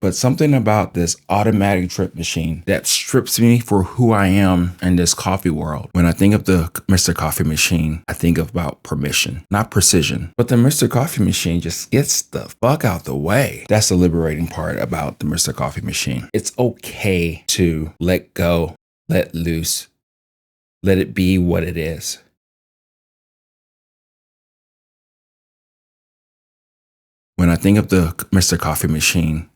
But something about this automatic drip machine that strips me for who I am in this coffee world. When I think of the Mr. Coffee machine, I think about permission, not precision. But the Mr. Coffee machine just gets the fuck out the way. That's the liberating part about the Mr. Coffee machine. It's okay to let go, let loose, let it be what it is. When I think of the Mr. Coffee machine,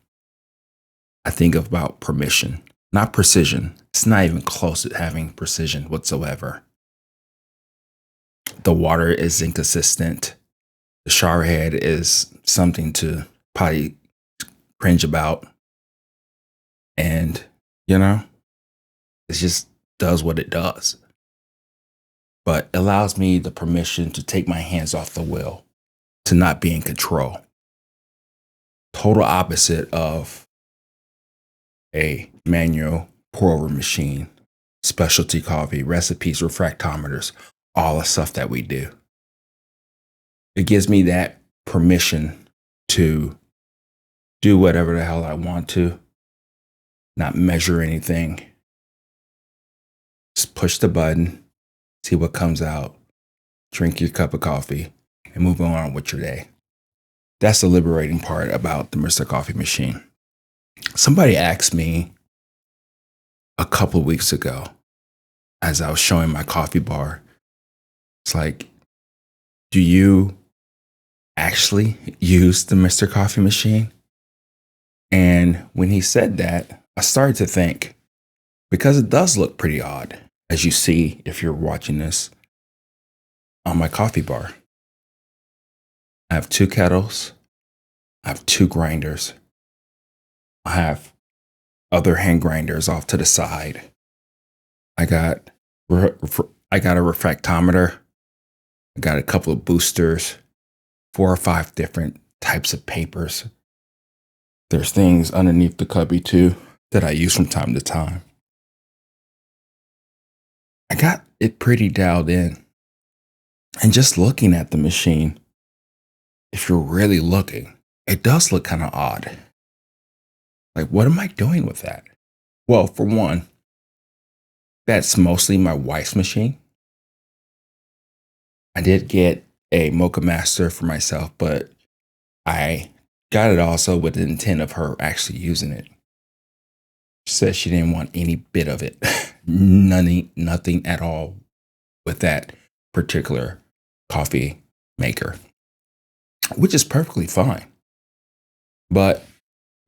I think about permission, not precision. It's not even close to having precision whatsoever. The water is inconsistent. The shower head is something to probably cringe about. And, it just does what it does. But it allows me the permission to take my hands off the wheel, to not be in control. Total opposite of a manual pour over machine, specialty coffee, recipes, refractometers, all the stuff that we do. It gives me that permission to do whatever the hell I want to, not measure anything. Just push the button, see what comes out, drink your cup of coffee, and move on with your day. That's the liberating part about the Mr. Coffee machine. Somebody asked me a couple of weeks ago as I was showing my coffee bar, it's like, do you actually use the Mr. Coffee machine? And when he said that, I started to think, because it does look pretty odd, as you see if you're watching this on my coffee bar. I have 2 kettles, I have 2 grinders, I have other hand grinders off to the side. I got a refractometer. I got a couple of boosters, 4 or 5 different types of papers. There's things underneath the cubby too that I use from time to time. I got it pretty dialed in. And just looking at the machine, if you're really looking, it does look kind of odd. Like, what am I doing with that? Well, for one, that's mostly my wife's machine. I did get a Moccamaster for myself, but I got it also with the intent of her actually using it. She said she didn't want any bit of it. Nothing at all with that particular coffee maker, which is perfectly fine. But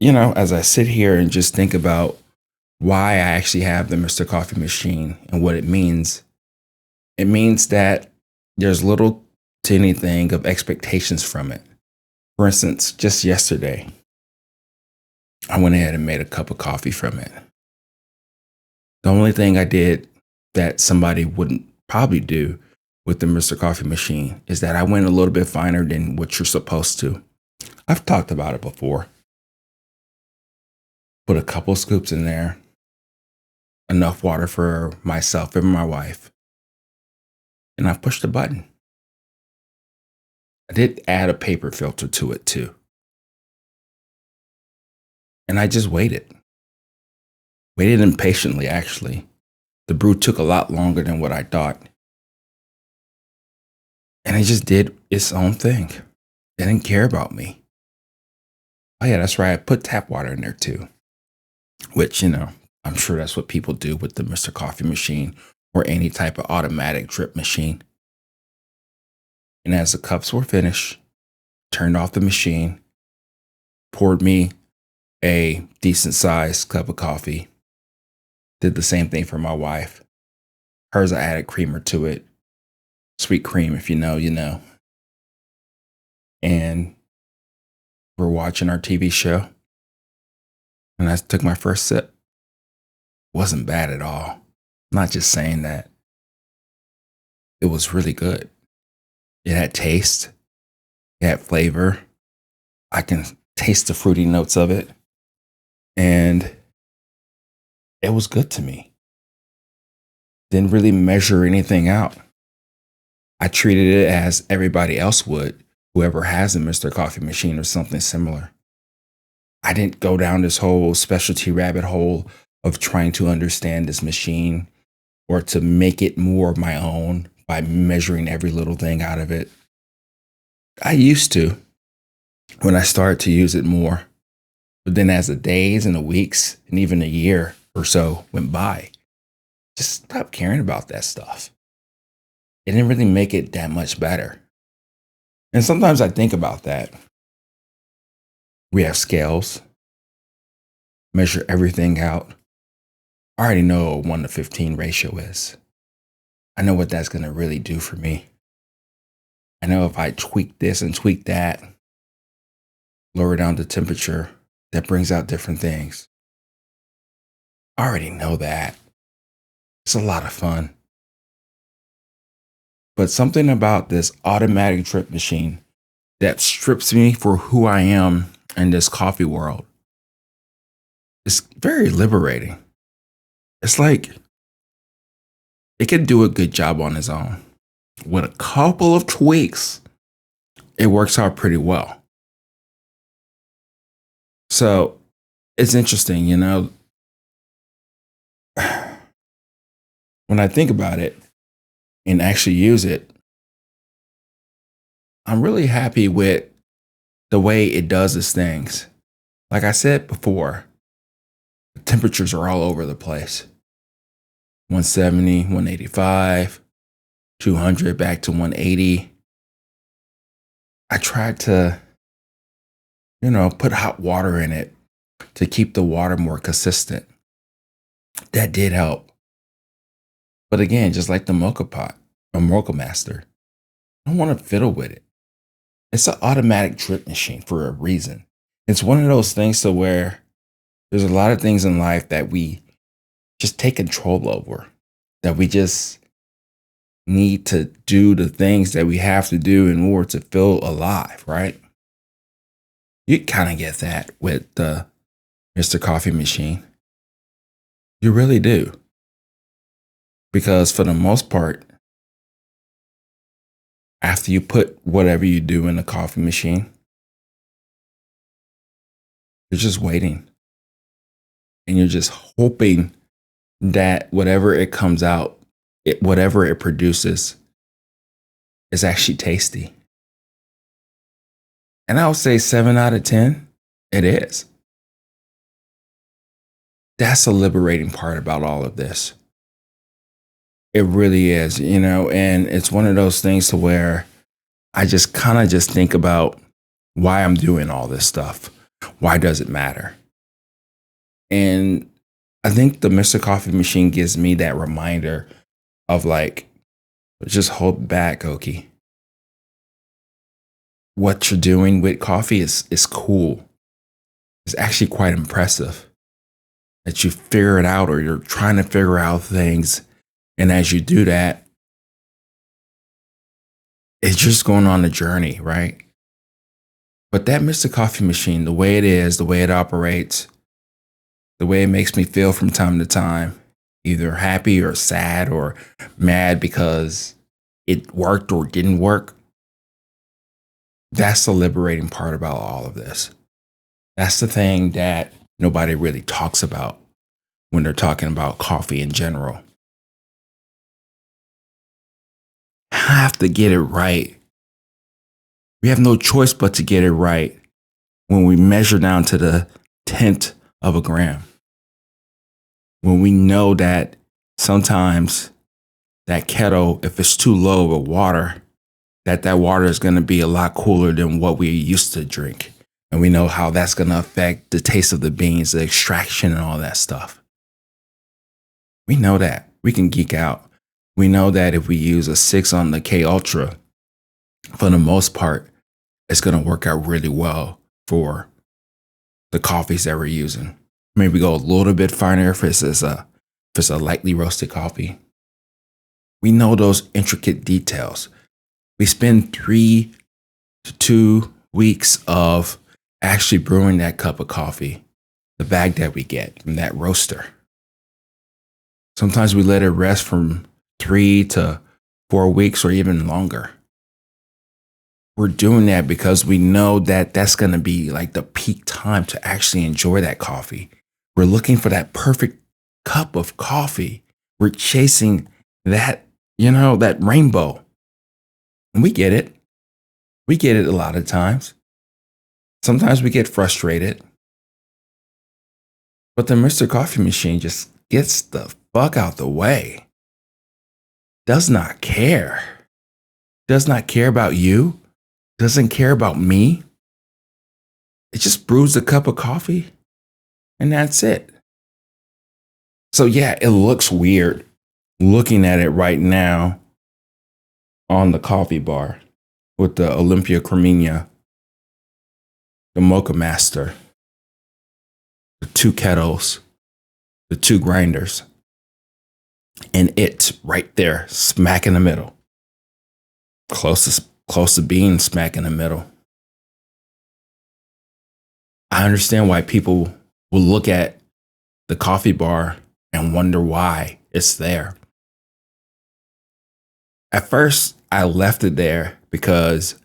as I sit here and just think about why I actually have the Mr. Coffee machine and what it means that there's little to anything of expectations from it. For instance, just yesterday, I went ahead and made a cup of coffee from it. The only thing I did that somebody wouldn't probably do with the Mr. Coffee machine is that I went a little bit finer than what you're supposed to. I've talked about it before. Put a couple scoops in there, enough water for myself and my wife, and I pushed the button. I did add a paper filter to it too. And I just waited impatiently, actually. The brew took a lot longer than what I thought. And it just did its own thing. It didn't care about me. Oh yeah, that's right. I put tap water in there too. Which, I'm sure that's what people do with the Mr. Coffee machine or any type of automatic drip machine. And as the cups were finished, turned off the machine, poured me a decent sized cup of coffee, did the same thing for my wife. Hers, I added creamer to it. Sweet cream, if you know, you know. And we're watching our TV show. And I took my first sip. Wasn't bad at all. I'm not just saying that. It was really good. It had taste. It had flavor. I can taste the fruity notes of it. And it was good to me. Didn't really measure anything out. I treated it as everybody else would, whoever has a Mr. Coffee machine or something similar. I didn't go down this whole specialty rabbit hole of trying to understand this machine or to make it more of my own by measuring every little thing out of it. I used to when I started to use it more. But then as the days and the weeks and even a year or so went by, just stopped caring about that stuff. It didn't really make it that much better. And sometimes I think about that. We have scales, measure everything out. I already know what a 1-to-15 ratio is. I know what that's going to really do for me. I know if I tweak this and tweak that, lower down the temperature, that brings out different things. I already know that. It's a lot of fun. But something about this automatic drip machine that strips me for who I am in this coffee world is very liberating. It's like it can do a good job on its own. With a couple of tweaks, it works out pretty well. So it's interesting, when I think about it and actually use it, I'm really happy with the way it does its things. Like I said before, the temperatures are all over the place. 170, 185, 200, back to 180. I tried to, put hot water in it to keep the water more consistent. That did help. But again, just like the mocha pot or Moccamaster, I don't want to fiddle with it. It's an automatic drip machine for a reason. It's one of those things to where there's a lot of things in life that we just take control over, that we just need to do the things that we have to do in order to feel alive, right? You kind of get that with the Mr. Coffee machine. You really do. Because for the most part, after you put whatever you do in the coffee machine, you're just waiting. And you're just hoping that whatever it comes out, whatever it produces, is actually tasty. And I would say 7 out of 10, it is. That's the liberating part about all of this. It really is, and it's one of those things to where I just kind of just think about why I'm doing all this stuff. Why does it matter? And I think the Mr. Coffee machine gives me that reminder of like, just hold back, Oki. What you're doing with coffee is cool. It's actually quite impressive that you figure it out or you're trying to figure out things. And as you do that, it's just going on a journey, right? But that Mr. Coffee machine, the way it is, the way it operates, the way it makes me feel from time to time, either happy or sad or mad because it worked or didn't work, that's the liberating part about all of this. That's the thing that nobody really talks about when they're talking about coffee in general. Have to get it right. We have no choice but to get it right when we measure down to the 10th of a gram. When we know that sometimes that kettle, if it's too low of water, that water is going to be a lot cooler than what we used to drink. And we know how that's going to affect the taste of the beans, the extraction and all that stuff. We know that. We can geek out. We know that if we use a 6 on the K Ultra, for the most part, it's going to work out really well for the coffees that we're using. Maybe go a little bit finer if it's a lightly roasted coffee. We know those intricate details. We spend 3 to 2 weeks of actually brewing that cup of coffee, the bag that we get from that roaster. Sometimes we let it rest from 3 to 4 weeks or even longer. we're doing that because we know that that's going to be like the peak time to actually enjoy that coffee. We're looking for that perfect cup of coffee. We're chasing that, that rainbow. And we get it. We get it a lot of times. Sometimes we get frustrated. But the Mr. Coffee machine just gets the fuck out the way. Does not care. Does not care about you. Doesn't care about me. It just brews a cup of coffee and that's it. So yeah, it looks weird looking at it right now on the coffee bar with the Olympia Cremina, the Moccamaster, the 2 kettles, the 2 grinders, and it's right there, smack in the middle. Close to being smack in the middle. I understand why people will look at the coffee bar and wonder why it's there. At first, I left it there because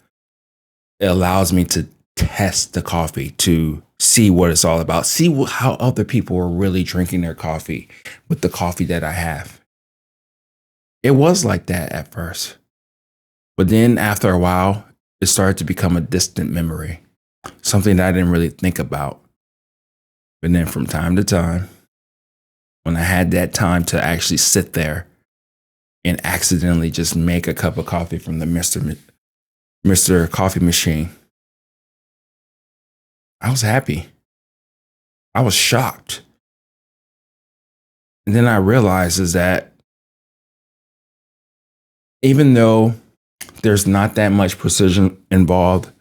it allows me to test the coffee, to see what it's all about, see how other people are really drinking their coffee with the coffee that I have. It was like that at first. But then after a while, it started to become a distant memory, something that I didn't really think about. But then from time to time, when I had that time to actually sit there and accidentally just make a cup of coffee from the Mr. Coffee machine, I was happy. I was shocked. And then I realized is that even though there's not that much precision involved,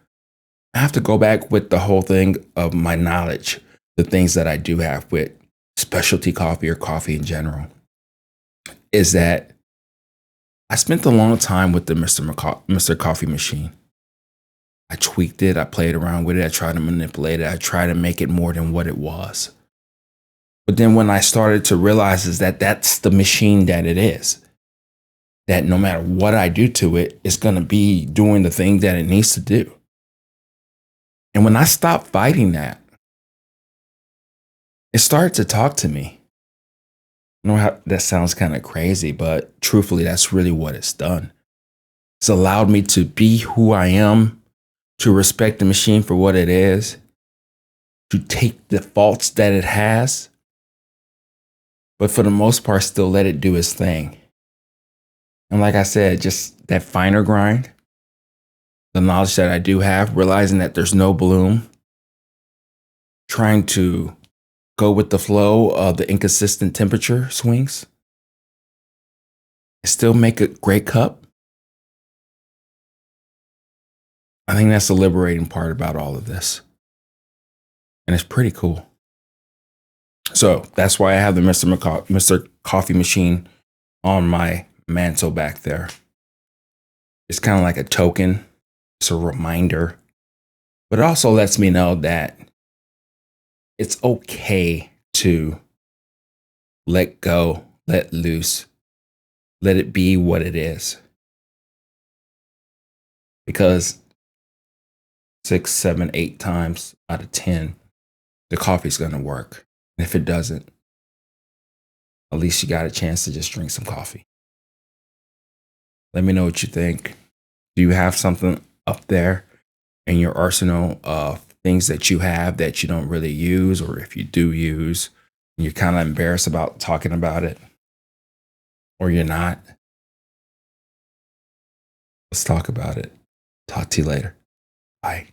I have to go back with the whole thing of my knowledge, the things that I do have with specialty coffee or coffee in general, is that I spent a long time with the Mr. Coffee machine. I tweaked it. I played around with it. I tried to manipulate it. I tried to make it more than what it was. But then when I started to realize is that that's the machine that it is, that no matter what I do to it, it's going to be doing the thing that it needs to do. And when I stopped fighting that, it started to talk to me. I know how that sounds kind of crazy, but truthfully, that's really what it's done. It's allowed me to be who I am, to respect the machine for what it is, to take the faults that it has, but for the most part, still let it do its thing. And like I said, just that finer grind, the knowledge that I do have, realizing that there's no bloom, trying to go with the flow of the inconsistent temperature swings, and still make a great cup. I think that's the liberating part about all of this. And it's pretty cool. So that's why I have the Mr. Coffee machine on my mantle back there. It's kind of like a token. It's a reminder. But it also lets me know that it's okay to let go, let loose, let it be what it is. Because 6, 7, 8 times out of 10, the coffee's going to work. And if it doesn't, at least you got a chance to just drink some coffee. Let me know what you think. Do you have something up there in your arsenal of things that you have that you don't really use, or if you do use, and you're kind of embarrassed about talking about it, or you're not? Let's talk about it. Talk to you later. Bye.